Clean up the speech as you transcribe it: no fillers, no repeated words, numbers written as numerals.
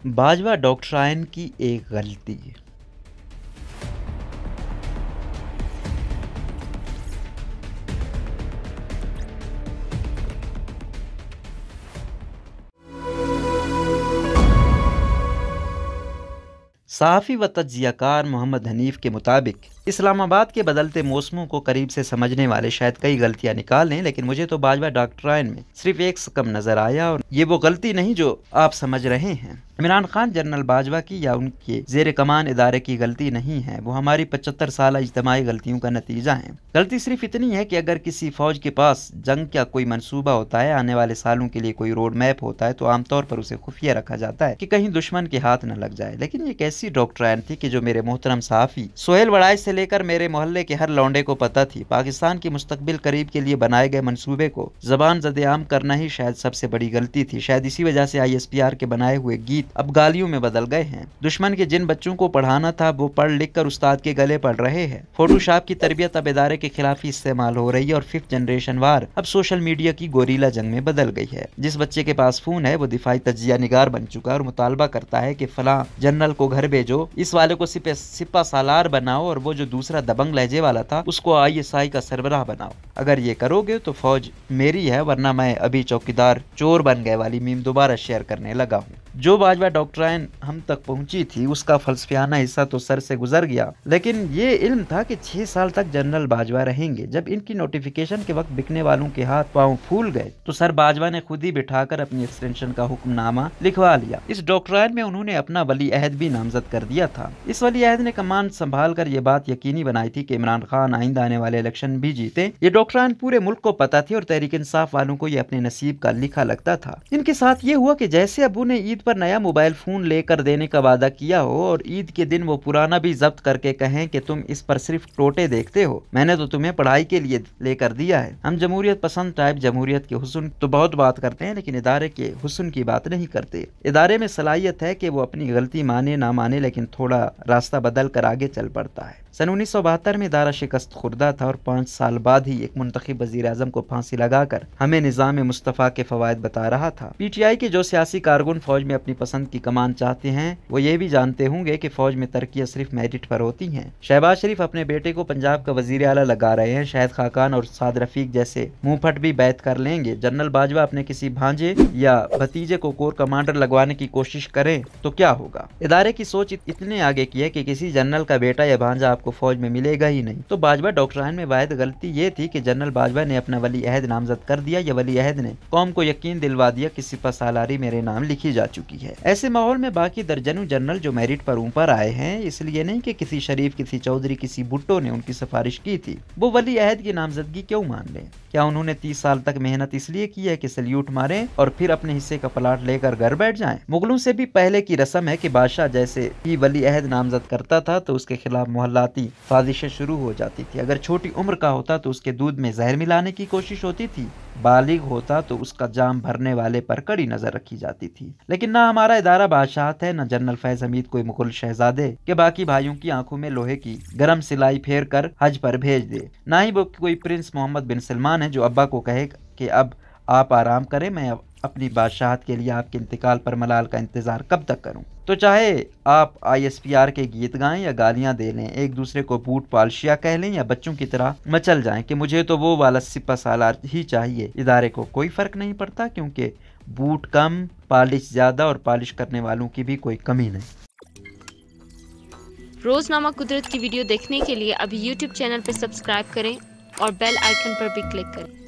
Bajwa doctrine की एक गलती। सहाफ़ी व तज्ज़ियाकार मोहम्मद हनीफ के मुताबिक इस्लामाबाद के बदलते मौसमों को करीब से समझने वाले शायद कई गलतियां निकाल लें, लेकिन मुझे तो बाजवा डॉक्ट्राइन में सिर्फ एक कम नजर आया, और ये वो गलती नहीं जो आप समझ रहे हैं। इमरान खान जनरल बाजवा की या उनके जेर कमान इदारे की गलती नहीं है, वो हमारी 75 साल इज्तिमाई गलतियों का नतीजा है। गलती सिर्फ इतनी है कि अगर किसी फौज के पास जंग का कोई मंसूबा होता है, आने वाले सालों के लिए कोई रोड मैप होता है, तो आमतौर पर उसे खुफिया रखा जाता है कि कहीं दुश्मन के हाथ न लग जाए। लेकिन एक ऐसी डॉक्ट्राइन थी कि जो मेरे मोहतरम सहाफ़ी सोहेल वड़ाई से लेकर मेरे मोहल्ले के हर लौंडे को पता थी। पाकिस्तान की मुस्तकबिल करीब के लिए बनाए गए मंसूबे को जबान ज़द-ए-आम करना ही शायद सबसे बड़ी गलती थी। शायद इसी वजह से ISPR के बनाए हुए गीत अब गालियों में बदल गए हैं। दुश्मन के जिन बच्चों को पढ़ाना था वो पढ़ लिख कर उस्ताद के गले पड़ रहे हैं। फोटोशॉप की तरबियत अब इदारे के खिलाफ ही इस्तेमाल हो रही है, और 5th जनरेशन वार अब सोशल मीडिया की गोरीला जंग में बदल गई है। जिस बच्चे के पास फोन है वो दिफाई तज्जिया निगार बन चुका है और मुतालबा करता है कि फलां जनरल को घर भेजो, इस वाले को सिपा सालार बनाओ, और वो जो दूसरा दबंग लहजे वाला था उसको ISI का सरबराह बनाओ। अगर ये करोगे तो फौज मेरी है, वरना मैं अभी चौकीदार चोर बन गए वाली मीम दोबारा शेयर करने लगा हूँ। जो बाजवा डॉक्ट्राइन हम तक पहुंची थी उसका फलसफियाना हिस्सा तो सर से गुजर गया, लेकिन ये इल्म था कि 6 साल तक जनरल बाजवा रहेंगे। जब इनकी नोटिफिकेशन के वक्त बिकने वालों के हाथ पांव फूल गए तो सर बाजवा ने खुद ही बिठाकर अपनी एक्सटेंशन का हुक्मनामा लिखवा लिया। इस डॉक्ट्राइन में उन्होंने अपना वली अहद भी नामजद कर दिया था। इस वली अहद ने कमान संभाल कर ये बात यकीनी बनाई थी कि इमरान खान आइंदा आने वाले इलेक्शन भी जीते। ये डॉक्ट्राइन पूरे मुल्क को पता थी और तहरीक इंसाफ वालों को ये अपने नसीब का लिखा लगता था। इनके साथ ये हुआ कि जैसे अबू ने ईद पर नया मोबाइल फोन लेकर देने का वादा किया हो और ईद के दिन वो पुराना भी जब्त करके कहें कि तुम इस पर सिर्फ टोटे देखते हो, मैंने तो तुम्हें पढ़ाई के लिए लेकर दिया है। हम जमहूरियत पसंद टाइप जमहूरियत के हुस्न तो बहुत बात करते हैं, लेकिन इदारे के हुस्न की बात नहीं करते। इदारे में सलाहियत है कि वो अपनी गलती माने ना माने, लेकिन थोड़ा रास्ता बदल कर आगे चल पड़ता है। सन 1972 में इदारा शिकस्त खुर्दा था और 5 साल बाद ही एक मुंतखब वज़ीर आज़म को फांसी लगाकर हमें निज़ाम मुस्तफ़ा के फवायद बता रहा था। PTI के जो सियासी कारकुन फौज में अपनी पसंद की कमान चाहते हैं वो ये भी जानते होंगे कि फौज में तरक्कियां सिर्फ मेरिट पर होती हैं। शहबाज शरीफ अपने बेटे को पंजाब का वज़ीर आला लगा रहे हैं, शाहिद खाकान और साद रफीक जैसे मुंहफट भी बैत कर लेंगे। जनरल बाजवा अपने किसी भांजे या भतीजे को कोर कमांडर लगवाने की कोशिश करें तो क्या होगा। इदारे की सोच इतने आगे की है कि किसी जनरल का बेटा या भांजा आपको फौज में मिलेगा ही नहीं। तो बाजवा डॉक्ट्राइन में वाहिद गलती ये थी कि जनरल बाजवा ने अपना वली अहद नामजद कर दिया, या वली अहद ने कौम को यकीन दिलवा दिया कि सिपा सालारी मेरे नाम लिखी जा चुकी है। ऐसे माहौल में बाकी दर्जनों जनरल जो मेरिट पर ऊपर आए हैं, इसलिए नहीं कि किसी शरीफ, किसी चौधरी, किसी भुट्टो ने उनकी सिफारिश की थी, वो वली अहद की नामजदगी क्यों मान लें। क्या उन्होंने 30 साल तक मेहनत इसलिए की है कि सल्यूट मारें और फिर अपने हिस्से का प्लाट लेकर घर बैठ जाएं। मुगलों से भी पहले की रस्म है कि बादशाह जैसे ही वली अहद नामजद करता था तो उसके खिलाफ मोहल्लाती साजिशें शुरू हो जाती थी। अगर छोटी उम्र का होता तो उसके दूध में जहर मिलाने की कोशिश होती थी, बालिग होता तो उसका जाम भरने वाले पर कड़ी नजर रखी जाती थी। लेकिन ना हमारा इदारा बादशाहत है, न जनरल फैज हमीद कोई मुगल शहजादे के बाकी भाइयों की आंखों में लोहे की गरम सिलाई फेर कर हज पर भेज दे, ना ही वो कोई प्रिंस मोहम्मद बिन सलमान है जो अब्बा को कहे कि अब आप आराम करें, मैं अपनी बादशाहत के लिए आपके इंतकाल पर मलाल का इंतजार कब तक करूं। तो चाहे आप ISPR के गीत गाएं या गालियां दे लें, एक दूसरे को बूट पालशिया कह लें या बच्चों की तरह मचल जाएं कि मुझे तो वो वाला सिपा सालार ही चाहिए, इदारे को कोई फर्क नहीं पड़ता, क्योंकि बूट कम, पालिश ज्यादा और पालिश करने वालों की भी कोई कमी नहीं। रोजनामा कुदरत की वीडियो देखने के लिए अभी YouTube चैनल पर सब्सक्राइब करें और बेल आइकन पर भी क्लिक करें।